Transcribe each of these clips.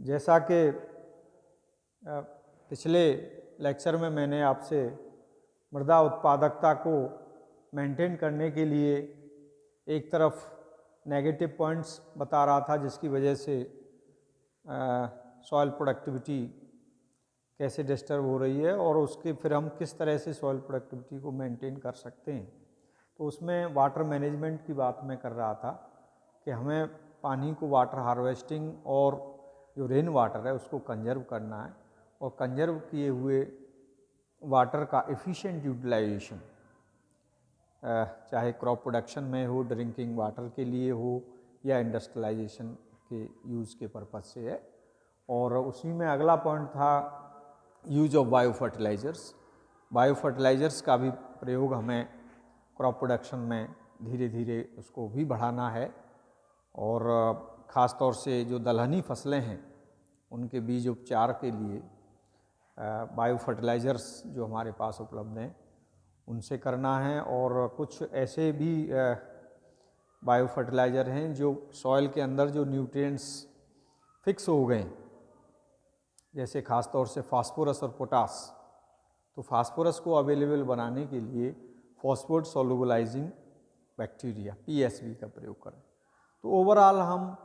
जैसा कि पिछले लेक्चर में मैंने आपसे मृदा उत्पादकता को मेंटेन करने के लिए एक तरफ नेगेटिव पॉइंट्स बता रहा था जिसकी वजह से सॉइल प्रोडक्टिविटी कैसे डिस्टर्ब हो रही है और उसके फिर हम किस तरह से सॉइल प्रोडक्टिविटी को मेंटेन कर सकते हैं। तो उसमें वाटर मैनेजमेंट की बात मैं कर रहा था कि हमें पानी को वाटर हार्वेस्टिंग और जो रेन वाटर है उसको कंजर्व करना है और कंजर्व किए हुए वाटर का एफिशिएंट यूटिलाइजेशन, चाहे क्रॉप प्रोडक्शन में हो, ड्रिंकिंग वाटर के लिए हो या इंडस्ट्रियलाइजेशन के यूज़ के पर्पज़ से है। और उसी में अगला पॉइंट था use of bio fertilizers. Bio fertilizers का भी प्रयोग हमें क्रॉप प्रोडक्शन में धीरे धीरे उसको भी बढ़ाना है और ख़ास तौर से जो दलहनी फसलें हैं उनके बीज उपचार के लिए बायो फर्टिलाइज़र्स जो हमारे पास उपलब्ध हैं उनसे करना है। और कुछ ऐसे भी बायो फर्टिलाइज़र हैं जो सॉइल के अंदर जो न्यूट्रिएंट्स फिक्स हो गए, जैसे ख़ास तौर से फास्फोरस और पोटास, तो फास्फोरस को अवेलेबल बनाने के लिए फॉस्फेट सोलुबलाइजिंग बैक्टीरिया पीएसबी का प्रयोग करें। तो ओवरऑल हम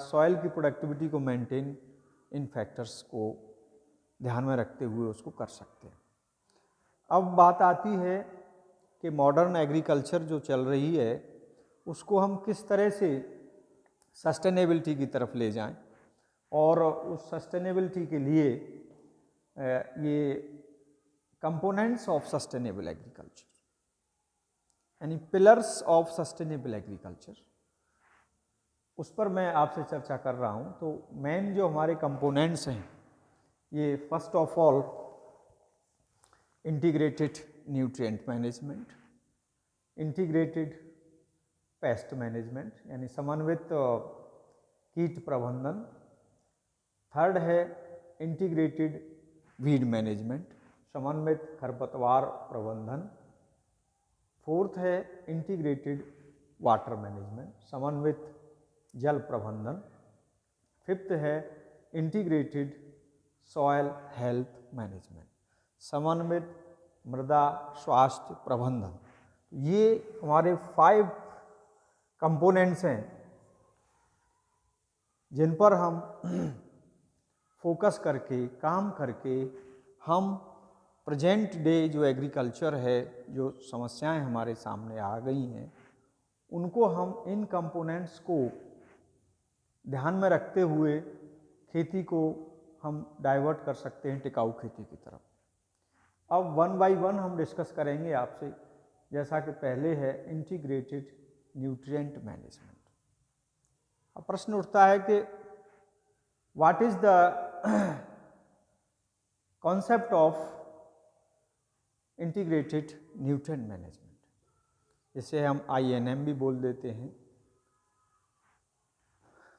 सॉइल की प्रोडक्टिविटी को मेंटेन इन फैक्टर्स को ध्यान में रखते हुए उसको कर सकते हैं। अब बात आती है कि मॉडर्न एग्रीकल्चर जो चल रही है उसको हम किस तरह से सस्टेनेबिलिटी की तरफ ले जाएं और उस सस्टेनेबिलिटी के लिए ये कंपोनेंट्स ऑफ सस्टेनेबल एग्रीकल्चर यानी पिलर्स ऑफ सस्टेनेबल एग्रीकल्चर, उस पर मैं आपसे चर्चा कर रहा हूँ। तो मेन जो हमारे कंपोनेंट्स हैं ये first of all integrated nutrient management, integrated pest management यानी समन्वित कीट प्रबंधन, थर्ड है इंटीग्रेटेड वीड मैनेजमेंट, समन्वित खरपतवार प्रबंधन, फोर्थ है इंटीग्रेटेड वाटर मैनेजमेंट, समन्वित जल प्रबंधन, फिफ्थ है इंटीग्रेटेड सॉयल हेल्थ मैनेजमेंट, समन्वित मृदा स्वास्थ्य प्रबंधन। ये हमारे 5 कंपोनेंट्स हैं जिन पर हम फोकस करके काम करके हम प्रेजेंट डे जो एग्रीकल्चर है, जो समस्याएं हमारे सामने आ गई हैं, उनको हम इन कंपोनेंट्स को ध्यान में रखते हुए खेती को हम डाइवर्ट कर सकते हैं टिकाऊ खेती की तरफ। अब 1 बाय 1 हम डिस्कस करेंगे आपसे, जैसा कि पहले है इंटीग्रेटेड न्यूट्रिएंट मैनेजमेंट। अब प्रश्न उठता है कि what is the concept of integrated nutrient management, जिसे हम INM भी बोल देते हैं।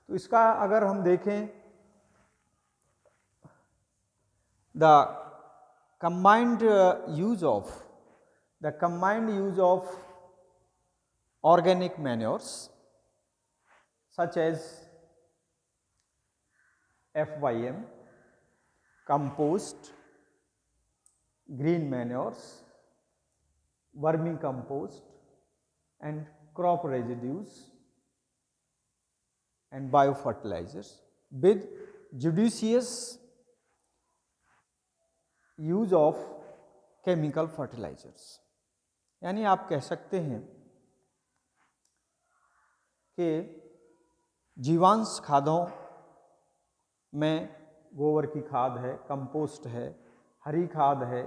तो इसका अगर हम देखें, the combined use of organic manures such as FYM, compost, green manures, vermicompost and crop residues and biofertilizers with judicious use of chemical fertilizers. यानी आप कह सकते हैं कि जीवांश खादों में गोबर की खाद है, कंपोस्ट है, हरी खाद है,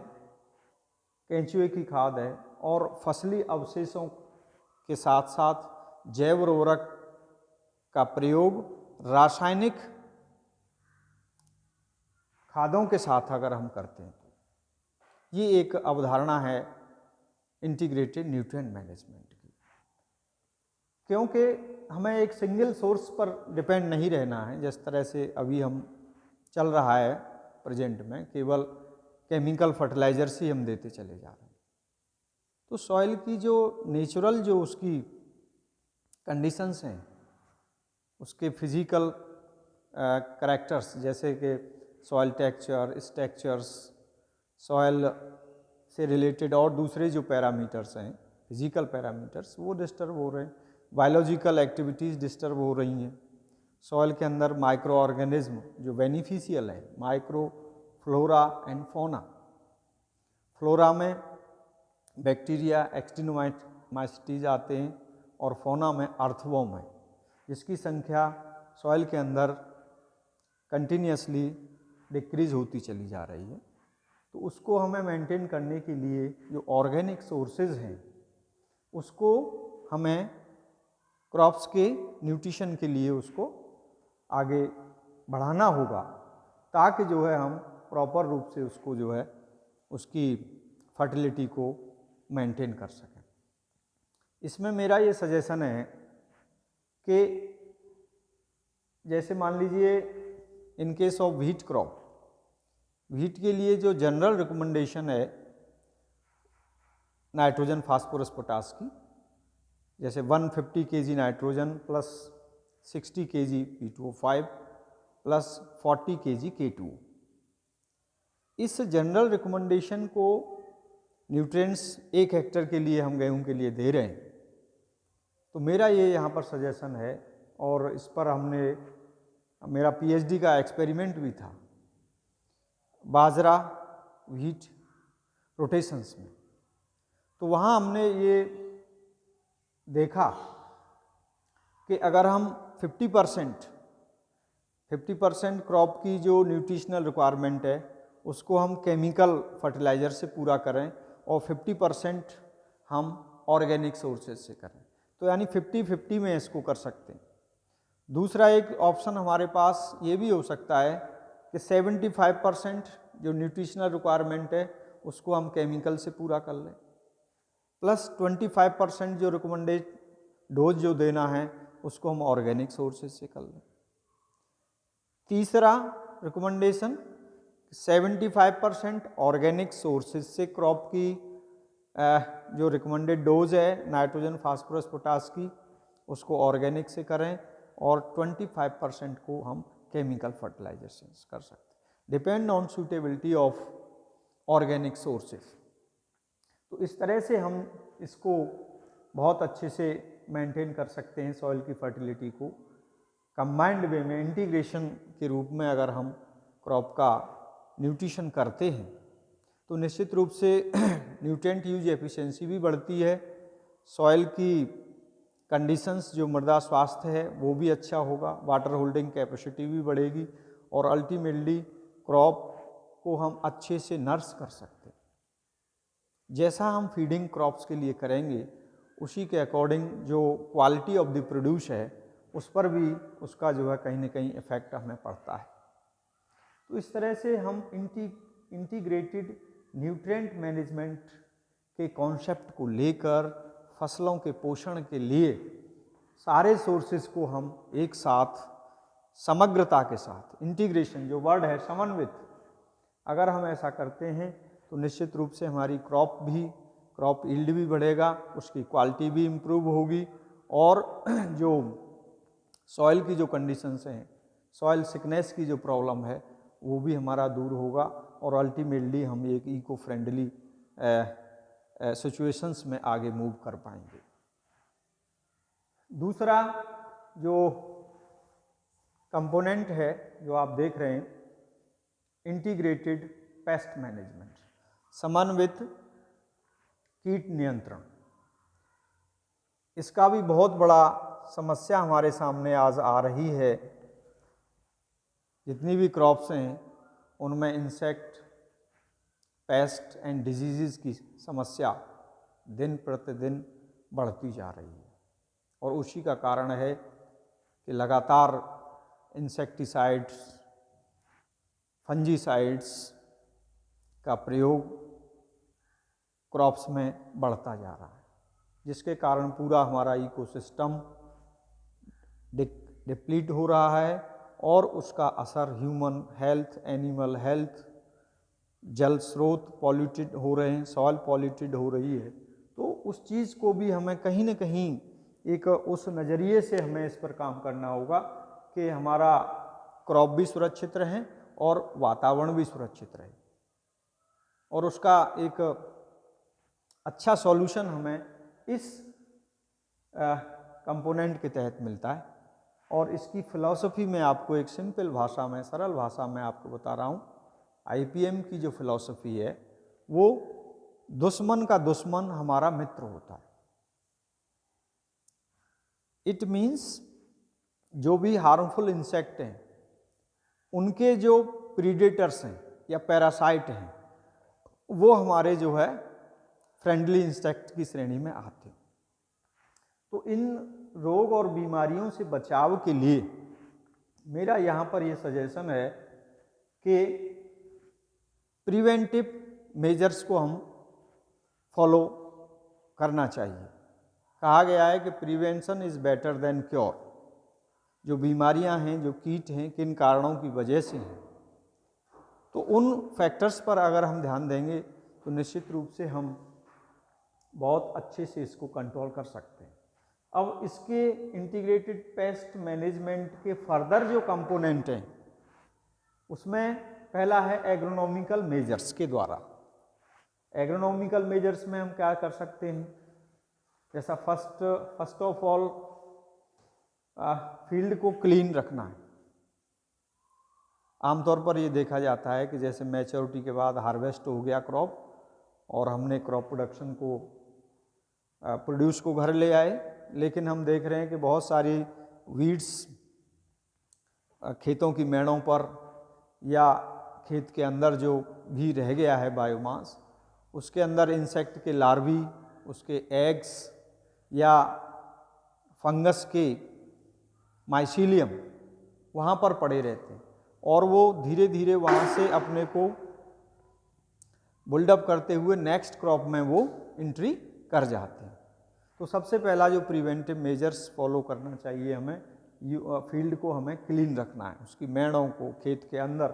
केंचुए की खाद है और फसली अवशेषों के साथ साथ जैव उर्वरक का प्रयोग रासायनिक खादों के साथ अगर हम करते हैं तो ये एक अवधारणा है इंटीग्रेटेड न्यूट्रिएंट मैनेजमेंट की। क्योंकि हमें एक सिंगल सोर्स पर डिपेंड नहीं रहना है, जिस तरह से अभी हम चल रहा है प्रेजेंट में, केवल केमिकल फर्टिलाइजर्स ही हम देते चले जा रहे हैं। तो सॉइल की जो नेचुरल जो उसकी कंडीशंस हैं, उसके फिजिकल करैक्टर्स जैसे कि सॉइल टेक्सचर, स्ट्रक्चर्स, सॉइल से रिलेटेड और दूसरे जो पैरामीटर्स हैं, फिजिकल पैरामीटर्स, वो डिस्टर्ब हो रहे हैं। बायोलॉजिकल एक्टिविटीज़ डिस्टर्ब हो रही हैं। सॉइल के अंदर माइक्रो ऑर्गेनिज्म जो बेनिफिशियल है, micro flora and fauna. Flora में बैक्टीरिया, एक्टिनोमाइसीटीज आते हैं और फौना में अर्थवॉर्म है, जिसकी संख्या सॉइल के अंदर कंटिन्यूसली डिक्रीज होती चली जा रही है। तो उसको हमें मेंटेन करने के लिए जो ऑर्गेनिक सोर्सेज हैं उसको हमें क्रॉप्स के न्यूट्रिशन के लिए उसको आगे बढ़ाना होगा, ताकि जो है हम प्रॉपर रूप से उसको जो है उसकी फर्टिलिटी को मेंटेन कर सकें। इसमें मेरा ये सजेशन है कि जैसे मान लीजिए in case of wheat crop, wheat के लिए जो जनरल रिकमेंडेशन है नाइट्रोजन, फास्फोरस, पोटास की, जैसे 150 kg nitrogen plus 60 kg P2O5 plus 40 kg K2O। इस जनरल रिकमेंडेशन को न्यूट्रिएंट्स 1 हेक्टेयर के लिए हम गेहूं के लिए दे रहे हैं। तो मेरा ये यहाँ पर सजेशन है, और इस पर हमने मेरा PhD का एक्सपेरिमेंट भी था बाजरा व्हीट रोटेशंस में। तो वहाँ हमने ये देखा कि अगर हम 50% क्रॉप की जो न्यूट्रिशनल रिक्वायरमेंट है उसको हम केमिकल फर्टिलाइज़र से पूरा करें और 50% हम ऑर्गेनिक सोर्सेज से करें, तो यानी 50-50 में इसको कर सकते हैं। दूसरा एक ऑप्शन हमारे पास ये भी हो सकता है कि 75% जो न्यूट्रिशनल रिक्वायरमेंट है उसको हम केमिकल से पूरा कर लें, प्लस 25% जो रिकमेंडेड डोज जो देना है उसको हम ऑर्गेनिक सोर्सेज से कर लें। तीसरा रिकमेंडेशन 75% ऑर्गेनिक सोर्सेज से क्रॉप की जो रिकमेंडेड डोज है नाइट्रोजन, फास्फोरस, पोटास की, उसको ऑर्गेनिक से करें और 25% को हम केमिकल फर्टिलाइजर से कर सकते हैं, depend on suitability of organic sources. तो इस तरह से हम इसको बहुत अच्छे से मेंटेन कर सकते हैं सॉइल की फर्टिलिटी को। कंबाइंड वे में इंटीग्रेशन के रूप में अगर हम क्रॉप का न्यूट्रिशन करते हैं तो निश्चित रूप से न्यूट्रिएंट यूज एफिशिएंसी भी बढ़ती है, सॉइल की कंडीशंस जो मृदा स्वास्थ्य है वो भी अच्छा होगा, वाटर होल्डिंग कैपेसिटी भी बढ़ेगी और अल्टीमेटली क्रॉप को हम अच्छे से नर्स कर सकते हैं। जैसा हम फीडिंग क्रॉप्स के लिए करेंगे उसी के अकॉर्डिंग जो क्वालिटी ऑफ द प्रोड्यूस है उस पर भी उसका जो है कहीं ना कहीं इफेक्ट हमें पड़ता है। तो इस तरह से हम इंटीग्रेटेड न्यूट्रिएंट मैनेजमेंट के कॉन्सेप्ट को लेकर फसलों के पोषण के लिए सारे सोर्सेज को हम एक साथ समग्रता के साथ, इंटीग्रेशन जो वर्ड है समन्वित, अगर हम ऐसा करते हैं तो निश्चित रूप से हमारी क्रॉप यील्ड भी बढ़ेगा, उसकी क्वालिटी भी इम्प्रूव होगी और जो सॉइल की जो कंडीशंस हैं, सॉइल सिकनेस की जो प्रॉब्लम है वो भी हमारा दूर होगा और अल्टीमेटली हम एक इको फ्रेंडली सिचुएशंस में आगे मूव कर पाएंगे। दूसरा जो कंपोनेंट है जो आप देख रहे हैं, इंटीग्रेटेड पेस्ट मैनेजमेंट, समन्वित कीट नियंत्रण। इसका भी बहुत बड़ा समस्या हमारे सामने आज आ रही है। जितनी भी क्रॉप्स हैं उनमें इंसेक्ट, पेस्ट एंड डिजीज़ की समस्या दिन प्रतिदिन बढ़ती जा रही है और उसी का कारण है कि लगातार इंसेक्टिसाइड्स, फंजीसाइड्स का प्रयोग क्रॉप्स में बढ़ता जा रहा है, जिसके कारण पूरा हमारा इकोसिस्टम डिप्लीट हो रहा है और उसका असर ह्यूमन हेल्थ, एनिमल हेल्थ, जल स्रोत पॉल्यूटेड हो रहे हैं, सॉइल पॉल्यूटेड हो रही है। तो उस चीज़ को भी हमें कहीं ना कहीं एक उस नज़रिए से हमें इस पर काम करना होगा कि हमारा क्रॉप भी सुरक्षित रहें और वातावरण भी सुरक्षित रहे। और उसका एक अच्छा सॉल्यूशन हमें इस कंपोनेंट के तहत मिलता है। और इसकी फिलॉसफी में आपको एक सिंपल भाषा में, सरल भाषा में आपको बता रहा हूँ। आईपीएम की जो फिलॉसफी है वो दुश्मन का दुश्मन हमारा मित्र होता है। इट मीन्स जो भी हार्मफुल इंसेक्ट हैं उनके जो प्रीडेटर्स हैं या पैरासाइट हैं वो हमारे जो है फ्रेंडली इंसेक्ट की श्रेणी में आते हैं। तो इन रोग और बीमारियों से बचाव के लिए मेरा यहाँ पर ये सजेशन है कि प्रिवेंटिव मेजर्स को हम फॉलो करना चाहिए। कहा गया है कि prevention is better than cure. जो बीमारियां हैं, जो कीट हैं, किन कारणों की वजह से हैं, तो उन फैक्टर्स पर अगर हम ध्यान देंगे तो निश्चित रूप से हम बहुत अच्छे से इसको कंट्रोल कर सकते हैं। अब इसके इंटीग्रेटेड पेस्ट मैनेजमेंट के फर्दर जो कंपोनेंट हैं उसमें पहला है एग्रोनॉमिकल मेजर्स के द्वारा। एग्रोनॉमिकल मेजर्स में हम क्या कर सकते हैं, जैसा फर्स्ट ऑफ ऑल फील्ड को क्लीन रखना है। आमतौर पर ये देखा जाता है कि जैसे मैच्योरिटी के बाद हार्वेस्ट हो गया क्रॉप और हमने क्रॉप प्रोडक्शन को प्रोड्यूस को घर ले आए, लेकिन हम देख रहे हैं कि बहुत सारी वीड्स खेतों की मेड़ों पर या खेत के अंदर जो भी रह गया है बायोमास, उसके अंदर इंसेक्ट के लार्वी, उसके एग्स या फंगस के माइसीलियम वहाँ पर पड़े रहते हैं और वो धीरे धीरे वहाँ से अपने को बिल्डअप करते हुए नेक्स्ट क्रॉप में वो एंट्री कर जाते हैं। तो सबसे पहला जो प्रिवेंटिव मेजर्स फॉलो करना चाहिए हमें, फील्ड को हमें क्लीन रखना है। उसकी मेड़ों को, खेत के अंदर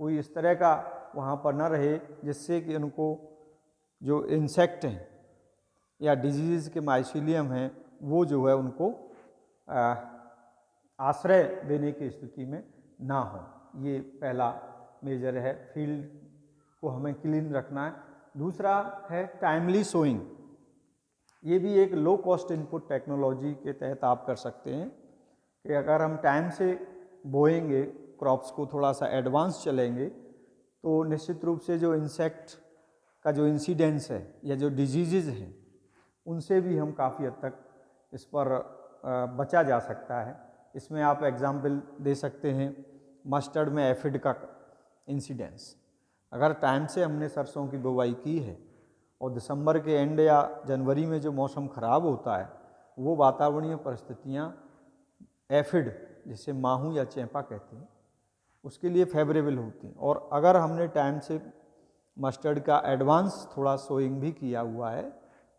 कोई इस तरह का वहाँ पर न रहे जिससे कि उनको जो इंसेक्ट हैं या डिजीज़ के माइसीलियम हैं वो जो है उनको आश्रय देने की स्थिति में ना हो। ये पहला मेजर है, फील्ड को हमें क्लीन रखना है। दूसरा है टाइमली सोइंग। ये भी एक लो कॉस्ट इनपुट टेक्नोलॉजी के तहत आप कर सकते हैं कि अगर हम टाइम से बोएंगे, क्रॉप्स को थोड़ा सा एडवांस चलेंगे, तो निश्चित रूप से जो इंसेक्ट का जो इंसिडेंस है या जो डिजीज़ हैं उनसे भी हम काफ़ी हद तक इस पर बचा जा सकता है। इसमें आप एग्जाम्पल दे सकते हैं मस्टर्ड में एफिड का इंसिडेंस। अगर टाइम से हमने सरसों की बुवाई की है और दिसंबर के एंड या जनवरी में जो मौसम ख़राब होता है वो वातावरणीय परिस्थितियाँ एफिड, जिसे माहू या चेपा कहते हैं, उसके लिए फेवरेबल होती हैं। और अगर हमने टाइम से मस्टर्ड का एडवांस थोड़ा सोइंग भी किया हुआ है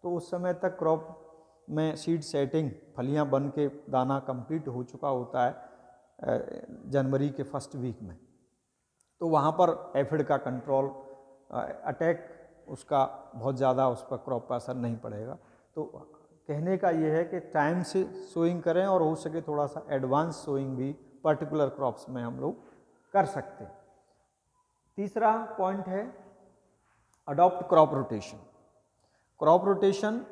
तो उस समय तक क्रॉप में सीड सेटिंग, फलियां बन के दाना कंप्लीट हो चुका होता है जनवरी के फर्स्ट वीक में, तो वहाँ पर एफिड का कंट्रोल, अटैक उसका बहुत ज़्यादा उस पर क्रॉप पर असर नहीं पड़ेगा। तो कहने का ये है कि टाइम से सोइंग करें और हो सके थोड़ा सा एडवांस सोइंग भी पर्टिकुलर क्रॉप्स में हम लोग कर सकते हैं। तीसरा पॉइंट है adopt crop rotation. Crop rotation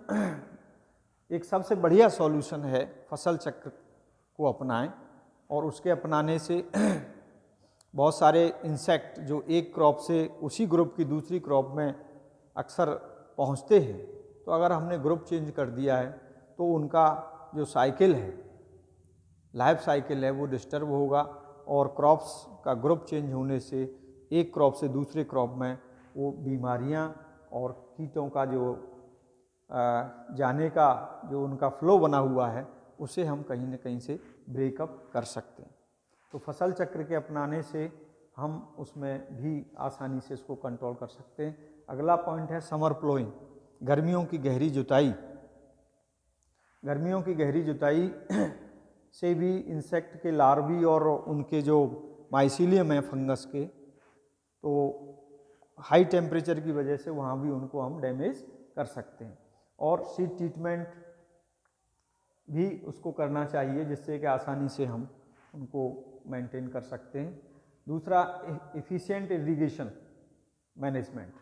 एक सबसे बढ़िया सॉल्यूशन है। फसल चक्र को अपनाएं और उसके अपनाने से बहुत सारे इंसेक्ट जो एक क्रॉप से उसी ग्रुप की दूसरी क्रॉप में अक्सर पहुंचते हैं, तो अगर हमने ग्रुप चेंज कर दिया है तो उनका जो साइकिल है, लाइफ साइकिल है, वो डिस्टर्ब होगा और क्रॉप्स का ग्रुप चेंज होने से एक क्रॉप से दूसरे क्रॉप में वो बीमारियां और कीटों का जो जाने का जो उनका फ्लो बना हुआ है उसे हम कहीं न कहीं से ब्रेकअप कर सकते हैं। तो फसल चक्र के अपनाने से हम उसमें भी आसानी से इसको कंट्रोल कर सकते हैं। अगला पॉइंट है समर प्लोइंग, गर्मियों की गहरी जुताई। गर्मियों की गहरी जुताई से भी इंसेक्ट के लार्वी और उनके जो माइसीलियम है फंगस के, तो हाई टेम्परेचर की वजह से वहाँ भी उनको हम डैमेज कर सकते हैं। और सीड ट्रीटमेंट भी उसको करना चाहिए जिससे कि आसानी से हम उनको मेंटेन कर सकते हैं। दूसरा एफिशिएंट इरिगेशन मैनेजमेंट,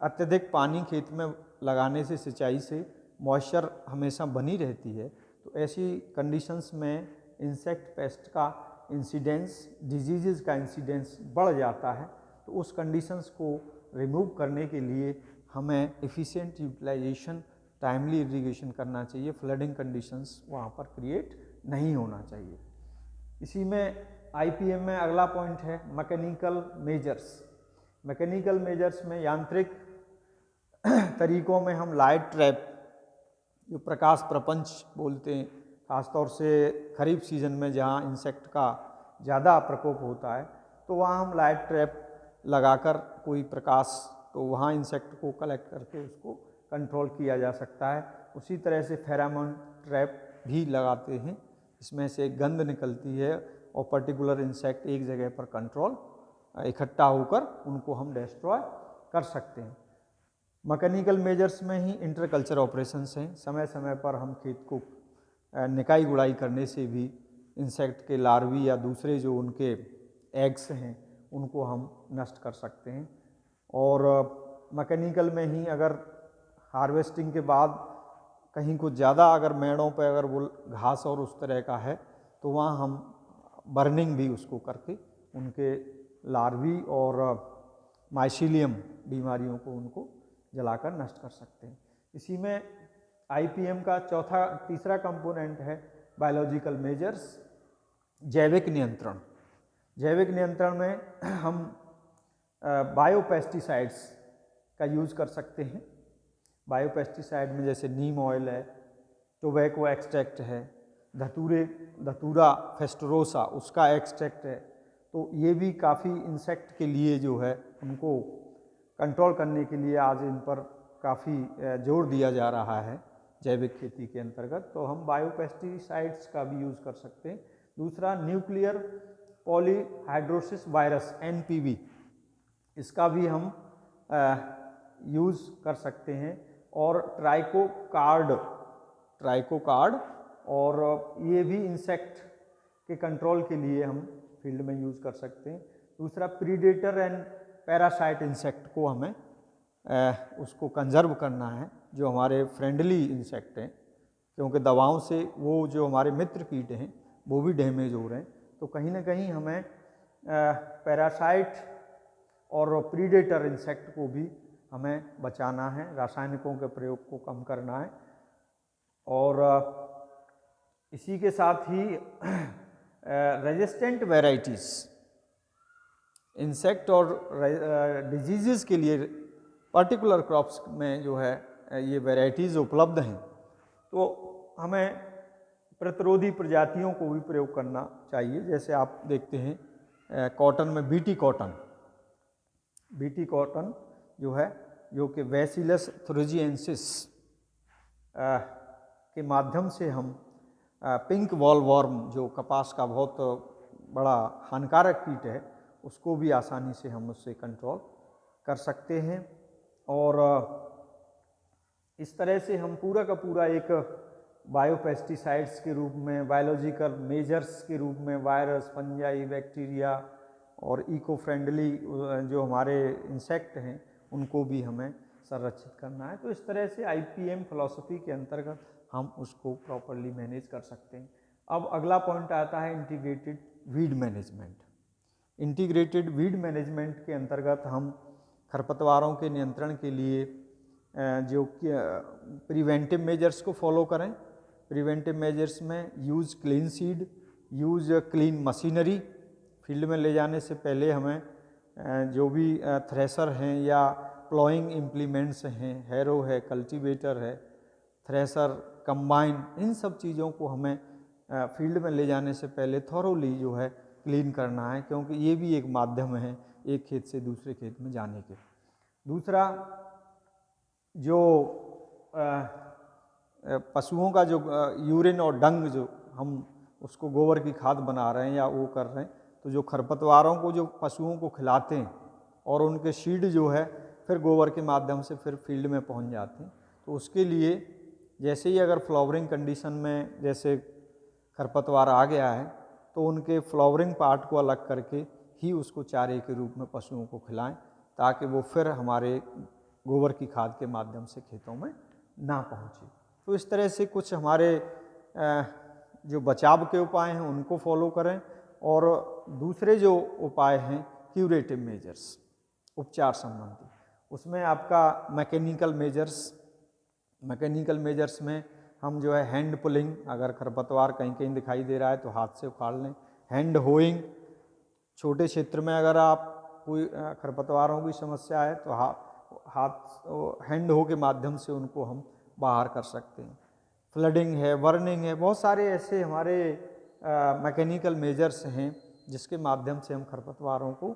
अत्यधिक पानी खेत में लगाने से, सिंचाई से मॉइस्चर हमेशा बनी रहती है, तो ऐसी कंडीशंस में इंसेक्ट पेस्ट का इंसिडेंस, डिजीज़ का इंसिडेंस बढ़ जाता है। तो उस कंडीशंस को रिमूव करने के लिए हमें एफिशिएंट यूटिलाइजेशन, टाइमली इरिगेशन करना चाहिए, फ्लडिंग कंडीशंस वहाँ पर क्रिएट नहीं होना चाहिए। इसी में आईपीएम में अगला पॉइंट है मैकेनिकल मेजर्स। मैकेनिकल मेजर्स में यांत्रिक तरीकों में हम लाइट ट्रैप, जो प्रकाश प्रपंच बोलते हैं, खासतौर से खरीफ सीजन में जहाँ इंसेक्ट का ज़्यादा प्रकोप होता है, तो वहाँ हम लाइट ट्रैप लगाकर कोई प्रकाश, तो वहाँ इंसेक्ट को कलेक्ट करके उसको कंट्रोल किया जा सकता है। उसी तरह से फेरामोन ट्रैप भी लगाते हैं, इसमें से गंध निकलती है और पर्टिकुलर इंसेक्ट एक जगह पर कंट्रोल इकट्ठा होकर उनको हम डिस्ट्रॉय कर सकते हैं। मैकेनिकल मेजर्स में ही इंटरकल्चर ऑपरेशंस हैं, समय समय पर हम खेत को निकाई गुड़ाई करने से भी इंसेक्ट के लार्वी या दूसरे जो उनके एग्स हैं उनको हम नष्ट कर सकते हैं। और मैकेनिकल में ही अगर हार्वेस्टिंग के बाद कहीं कुछ ज़्यादा अगर मेड़ों पर अगर वो घास और उस तरह का है, तो वहाँ हम बर्निंग भी उसको करके उनके लार्वी और माइसीलियम बीमारियों को उनको जलाकर नष्ट कर सकते हैं। इसी में आईपीएम का तीसरा कंपोनेंट है बायोलॉजिकल मेजर्स, जैविक नियंत्रण। जैविक नियंत्रण में हम बायोपेस्टिसाइड्स का यूज़ कर सकते हैं। बायोपेस्टिसाइड में जैसे नीम ऑयल है, टोबैको एक्सट्रैक्ट है, धतूरा फेस्टरोसा उसका एक्सट्रैक्ट है, तो ये भी काफ़ी इंसेक्ट के लिए जो है उनको कंट्रोल करने के लिए आज इन पर काफ़ी जोर दिया जा रहा है जैविक खेती के अंतर्गत, तो हम बायोपेस्टिसाइड्स का भी यूज़ कर सकते हैं। दूसरा न्यूक्लियर पॉलीहाइड्रोसिस वायरस NPV, इसका भी हम यूज़ कर सकते हैं। और ट्राइकोकार्ड और ये भी इंसेक्ट के कंट्रोल के लिए हम फील्ड में यूज़ कर सकते हैं। दूसरा प्रीडेटर एंड पैरासाइट इंसेक्ट को हमें उसको कंजर्व करना है, जो हमारे फ्रेंडली इंसेक्ट हैं, क्योंकि दवाओं से वो जो हमारे मित्र कीट हैं वो भी डैमेज हो रहे हैं, तो कहीं ना कहीं हमें पैरासाइट और प्रीडेटर इंसेक्ट को भी हमें बचाना है, रासायनिकों के प्रयोग को कम करना है। और इसी के साथ ही रेजिस्टेंट वैराइटीज़, इंसेक्ट और डिजीज़ के लिए पर्टिकुलर क्रॉप्स में जो है ये वैराइटीज़ उपलब्ध हैं, तो हमें प्रतिरोधी प्रजातियों को भी प्रयोग करना चाहिए। जैसे आप देखते हैं कॉटन में बीटी कॉटन जो है, जो कि बैसिलस thuringiensis के माध्यम से हम पिंक बॉलवॉर्म, जो कपास का बहुत बड़ा हानिकारक कीट है, उसको भी आसानी से हम उससे कंट्रोल कर सकते हैं। और इस तरह से हम पूरा का पूरा एक बायोपेस्टिसाइड्स के रूप में, बायोलॉजिकल मेजर्स के रूप में वायरस, फंजाई, बैक्टीरिया और इको फ्रेंडली जो हमारे इंसेक्ट हैं उनको भी हमें संरक्षित करना है। तो इस तरह से आईपीएम फिलॉसफी के अंतर्गत हम उसको प्रॉपरली मैनेज कर सकते हैं। अब अगला पॉइंट आता है integrated weed management. Integrated weed management के अंतर्गत हम खरपतवारों के नियंत्रण के लिए जो प्रिवेंटिव मेजर्स को फॉलो करें। प्रिवेंटिव मेजर्स में use clean seed, use clean machinery. Field में ले जाने से पहले हमें जो भी थ्रेसर हैं या प्लॉइंग इम्प्लीमेंट्स हैं, हैरो है, कल्टीवेटर है, थ्रेसर, कंबाइन, इन सब चीज़ों को हमें फील्ड में ले जाने से पहले थॉरोली जो है क्लीन करना है, क्योंकि ये भी एक माध्यम है एक खेत से दूसरे खेत में जाने के। दूसरा, जो पशुओं का जो यूरिन और डंग जो हम उसको गोबर की खाद बना रहे हैं या वो कर रहे हैं, तो जो खरपतवारों को जो पशुओं को खिलाते हैं और उनके सीड जो है फिर गोबर के माध्यम से फिर फील्ड में पहुंच जाते हैं, तो उसके लिए जैसे ही अगर फ्लावरिंग कंडीशन में जैसे खरपतवार आ गया है तो उनके फ्लावरिंग पार्ट को अलग करके ही उसको चारे के रूप में पशुओं को खिलाएं, ताकि वो फिर हमारे गोबर की खाद के माध्यम से खेतों में ना पहुँचे। तो इस तरह से कुछ हमारे जो बचाव के उपाय हैं उनको फॉलो करें, और दूसरे जो उपाय हैं क्यूरेटिव मेजर्स, उपचार संबंधी, उसमें आपका मैकेनिकल मेजर्स में हम जो है हैंड पुलिंग, अगर खरपतवार कहीं कहीं दिखाई दे रहा है तो हाथ से उखाड़ लें। हैंड होइंग, छोटे क्षेत्र में अगर आप कोई खरपतवारों की समस्या है तो हैंड हो के माध्यम से उनको हम बाहर कर सकते हैं। फ्लडिंग है, बर्निंग है, बहुत सारे ऐसे हमारे मैकेनिकल मेजर्स हैं जिसके माध्यम से हम खरपतवारों को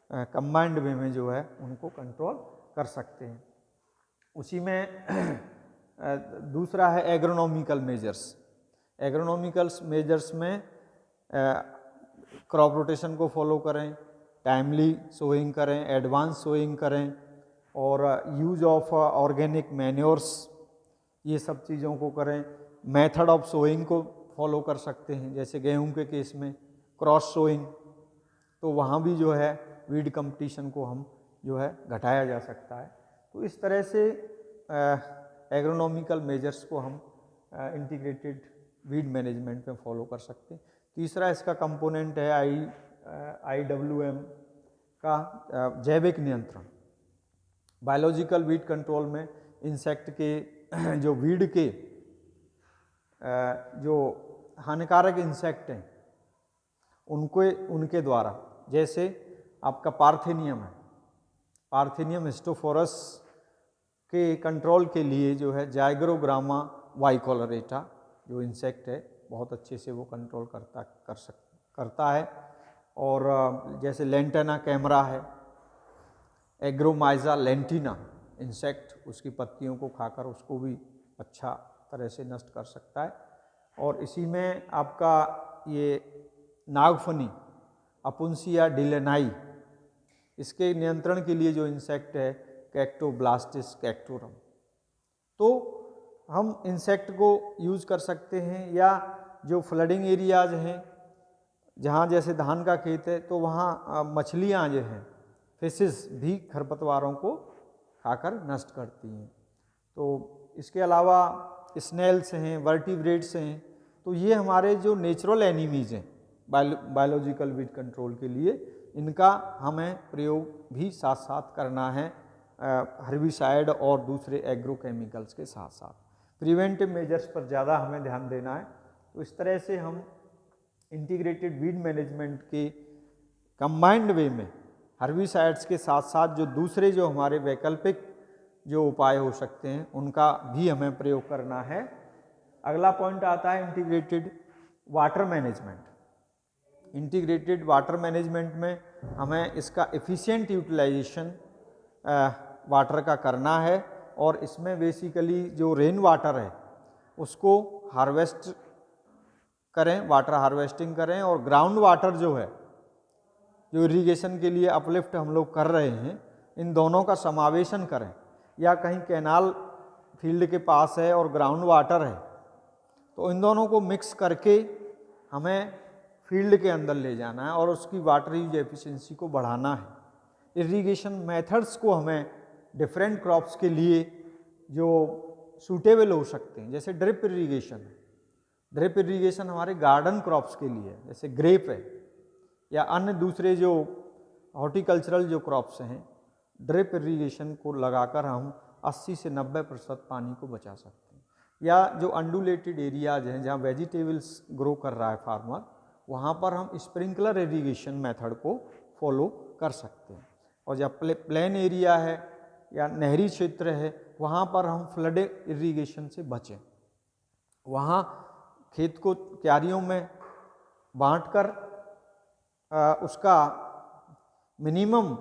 कंबाइंड वे में जो है उनको कंट्रोल कर सकते हैं। उसी में दूसरा है एग्रोनॉमिकल मेजर्स। एग्रोनॉमिकल मेजर्स में क्रॉप रोटेशन को फॉलो करें, टाइमली सोइंग करें, एडवांस सोइंग करें, और यूज ऑफ ऑर्गेनिक मैन्योर्स, ये सब चीज़ों को करें। मेथड ऑफ सोइंग को फॉलो कर सकते हैं, जैसे गेहूं के केस में क्रॉस सोइंग, तो वहाँ भी जो है वीड कंपटीशन को हम जो है घटाया जा सकता है। तो इस तरह से एग्रोनॉमिकल मेजर्स को हम इंटीग्रेटेड वीड मैनेजमेंट में फॉलो कर सकते हैं। तीसरा इसका कंपोनेंट है IWM का जैविक नियंत्रण। बायोलॉजिकल वीड कंट्रोल में इंसेक्ट के जो वीड के जो हानिकारक इंसेक्ट हैं उनके द्वारा, जैसे आपका पार्थेनियम है, पार्थेनियम हिस्टोफोरस के कंट्रोल के लिए जो है जाइग्रोग्रामा वाइकोलरेटा जो इंसेक्ट है बहुत अच्छे से वो कंट्रोल करता है। और जैसे लेंटेना कैमरा है, एग्रोमाइजा लेंटिना इंसेक्ट, उसकी पत्तियों को खाकर उसको भी अच्छा तरह से नष्ट कर सकता है। और इसी में आपका ये नागफनी अपुंसिया डिलेनाई, इसके नियंत्रण के लिए जो इंसेक्ट है कैक्टोब्लास्टिस कैक्टोरम, तो हम इंसेक्ट को यूज़ कर सकते हैं। या जो फ्लडिंग एरियाज हैं, जहाँ जैसे धान का खेत है तो वहाँ मछलियाँ जो हैं, फिशेस भी खरपतवारों को खाकर नष्ट करती हैं। तो इसके अलावा स्नेल्स हैं, वर्टिब्रेट्स हैं, तो ये हमारे जो नेचुरल एनिमीज़ हैं बायोलॉजिकल वीड कंट्रोल के लिए, इनका हमें प्रयोग भी साथ साथ करना है हर्बिसाइड और दूसरे एग्रोकेमिकल्स के साथ साथ। प्रिवेंटिव मेजर्स पर ज़्यादा हमें ध्यान देना है। तो इस तरह से हम इंटीग्रेटेड वीड मैनेजमेंट के कंबाइंड वे में हर्बिसाइड्स के साथ साथ जो दूसरे जो हमारे वैकल्पिक जो उपाय हो सकते हैं उनका भी हमें प्रयोग करना है। अगला पॉइंट आता है integrated water management. Integrated water management में हमें इसका एफिशिएंट यूटिलाइजेशन वाटर का करना है, और इसमें बेसिकली जो रेन वाटर है उसको हार्वेस्ट करें, वाटर हार्वेस्टिंग करें, और ग्राउंड वाटर जो है जो इरिगेशन के लिए अपलिफ्ट हम लोग कर रहे हैं, इन दोनों का समावेशन करें। या कहीं कैनाल फील्ड के पास है और ग्राउंड वाटर है तो इन दोनों को मिक्स करके हमें फील्ड के अंदर ले जाना है और उसकी वाटर यूज एफिशिएंसी को बढ़ाना है। इरिगेशन मेथड्स को हमें डिफरेंट क्रॉप्स के लिए जो सूटेबल हो सकते हैं, जैसे ड्रिप इरिगेशन है। ड्रिप इरिगेशन हमारे गार्डन क्रॉप्स के लिए है, जैसे ग्रेप है या अन्य दूसरे जो हॉर्टिकल्चरल जो क्रॉप्स हैं, ड्रिप इरिगेशन को लगाकर हम 80 से 90% पानी को बचा सकते हैं। या जो अंडुलेटेड एरियाज हैं जहाँ वेजिटेबल्स ग्रो कर रहा है फार्मर, वहाँ पर हम स्प्रिंकलर इरिगेशन मेथड को फॉलो कर सकते हैं। और जब प्लेन एरिया है या नहरी क्षेत्र है वहाँ पर हम फ्लड इरिगेशन से बचें। वहाँ खेत को क्यारियों में बांटकर उसका मिनिमम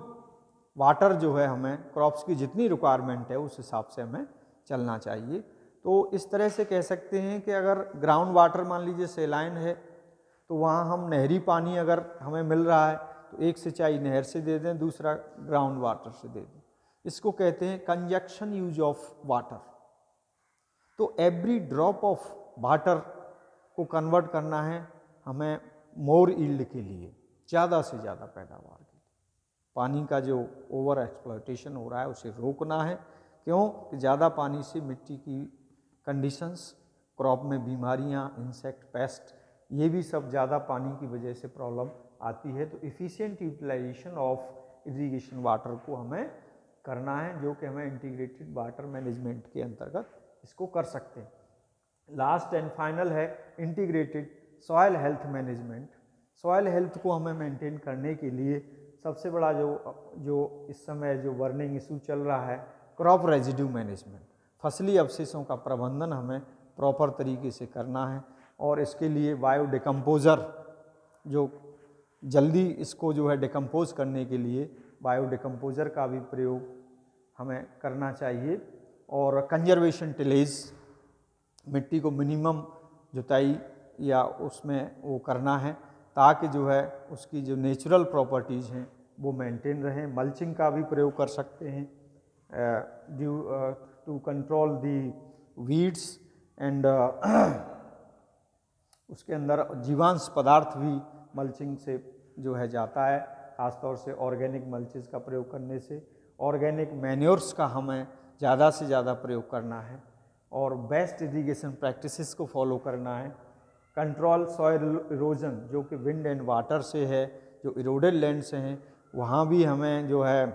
वाटर जो है हमें क्रॉप्स की जितनी रिक्वायरमेंट है उस हिसाब से हमें चलना चाहिए। तो इस तरह से कह सकते हैं कि अगर ग्राउंड वाटर मान लीजिए सेलाइन है तो वहाँ हम नहरी पानी अगर हमें मिल रहा है तो एक सिंचाई नहर से दे दें, दूसरा ग्राउंड वाटर से दे दें। इसको कहते हैं कंजक्शन यूज ऑफ वाटर। तो एवरी ड्रॉप ऑफ वाटर को कन्वर्ट करना है हमें मोर यील्ड के लिए, ज़्यादा से ज़्यादा पैदावार के लिए पानी का जो ओवर एक्सप्लॉयटेशन हो रहा है उसे रोकना है। क्यों कि ज़्यादा पानी से मिट्टी की कंडीशंस, क्रॉप में बीमारियां, इंसेक्ट, पेस्ट, ये भी सब ज़्यादा पानी की वजह से प्रॉब्लम आती है। तो efficient utilisation of irrigation water को हमें करना है, जो कि हमें इंटीग्रेटेड वाटर मैनेजमेंट के अंतर्गत इसको कर सकते हैं। लास्ट एंड फाइनल है integrated soil health management. Soil health को हमें मेंटेन करने के लिए सबसे बड़ा जो इस समय जो बर्निंग इशू चल रहा है, क्रॉप रेजिड्यू मैनेजमेंट, फसली अवशेषों का प्रबंधन हमें प्रॉपर तरीके से करना है। और इसके लिए बायोडिकम्पोज़र, जो जल्दी इसको जो है डिकम्पोज करने के लिए बायोडिकम्पोज़र का भी प्रयोग हमें करना चाहिए। और कंजर्वेशन टिलेज, मिट्टी को मिनिमम जुताई या उसमें वो करना है ताकि जो है उसकी जो नेचुरल प्रॉपर्टीज़ हैं वो मेंटेन रहें। मल्चिंग का भी प्रयोग कर सकते हैं due to control the weeds and उसके अंदर जीवांश पदार्थ भी मल्चिंग से जो है जाता है, खासतौर से ऑर्गेनिक मल्चेस का प्रयोग करने से। ऑर्गेनिक मैन्योर्स का हमें ज़्यादा से ज़्यादा प्रयोग करना है और बेस्ट इरिगेशन प्रैक्टिसेस को फॉलो करना है। कंट्रोल सॉइल इरोजन, जो कि विंड एंड वाटर से है, जो इरोडेड लैंड से हैं, वहाँ भी हमें जो है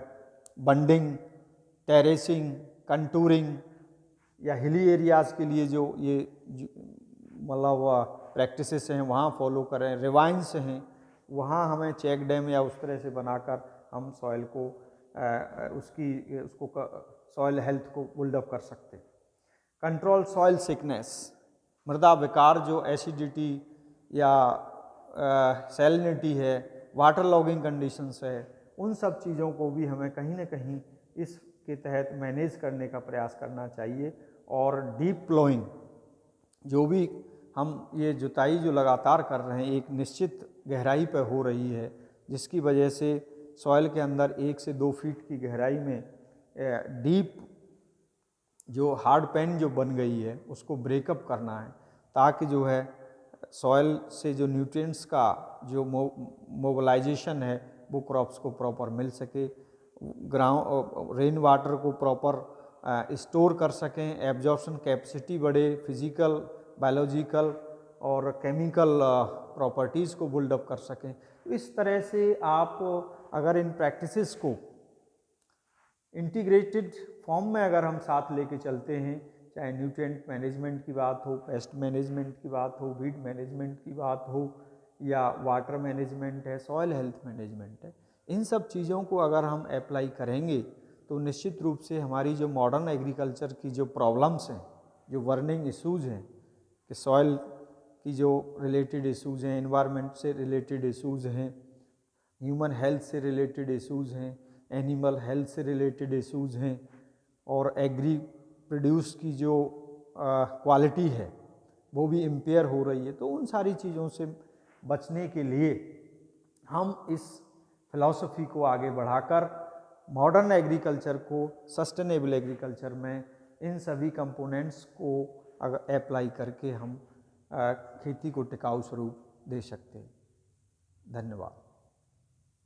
बंडिंग, टेरेसिंग, कंटूरिंग या हिली एरियाज़ के लिए जो ये मतलब प्रैक्टिसेस हैं वहाँ फॉलो करें। रिवाइंस हैं, वहाँ हमें चेक डैम या उस तरह से बनाकर हम सॉइल को उसको सॉइल हेल्थ को बिल्डअप कर सकते हैं। कंट्रोल सॉइल सिकनेस, मृदा विकार जो एसिडिटी या सैलिनिटी है, वाटर लॉगिंग कंडीशंस है, उन सब चीज़ों को भी हमें कहीं ना कहीं इसके तहत मैनेज करने का प्रयास करना चाहिए। और डीप प्लोइंग, जो भी हम ये जुताई जो लगातार कर रहे हैं एक निश्चित गहराई पर हो रही है, जिसकी वजह से सॉइल के अंदर 1 से 2 फीट की गहराई में डीप जो हार्ड पैन जो बन गई है उसको ब्रेकअप करना है, ताकि जो है सॉइल से जो न्यूट्रिएंट्स का जो मोबिलाइजेशन है वो क्रॉप्स को प्रॉपर मिल सके, ग्राउंड रेन वाटर को प्रॉपर स्टोर कर सकें, एब्जॉर्प्शन कैपेसिटी बढ़े, फिजिकल, बायोलॉजिकल और केमिकल प्रॉपर्टीज़ को बिल्डअप कर सकें। तो इस तरह से आप अगर इन प्रैक्टिसेस को इंटीग्रेटेड फॉर्म में अगर हम साथ लेके चलते हैं, चाहे न्यूट्रिएंट मैनेजमेंट की बात हो, पेस्ट मैनेजमेंट की बात हो, वीड मैनेजमेंट की बात हो, या वाटर मैनेजमेंट है, सॉइल हेल्थ मैनेजमेंट है, इन सब चीज़ों को अगर हम अप्लाई करेंगे तो निश्चित रूप से हमारी जो मॉडर्न एग्रीकल्चर की जो प्रॉब्लम्स हैं, जो बर्निंग इशूज़ हैं, कि सॉइल की जो रिलेटेड इशूज़ हैं, एनवायरनमेंट से रिलेटेड इशूज़ हैं, ह्यूमन हेल्थ से रिलेटेड इशूज़ हैं, एनिमल हेल्थ से रिलेटेड इशूज़ हैं, और एग्री प्रोड्यूस की जो क्वालिटी है वो भी इम्पेयर हो रही है। तो उन सारी चीज़ों से बचने के लिए हम इस फिलॉसफी को आगे बढ़ाकर मॉडर्न एग्रीकल्चर को, सस्टेनेबल एग्रीकल्चर में इन सभी कंपोनेंट्स को अगर अप्लाई करके हम खेती को टिकाऊ स्वरूप दे सकते हैं। धन्यवाद।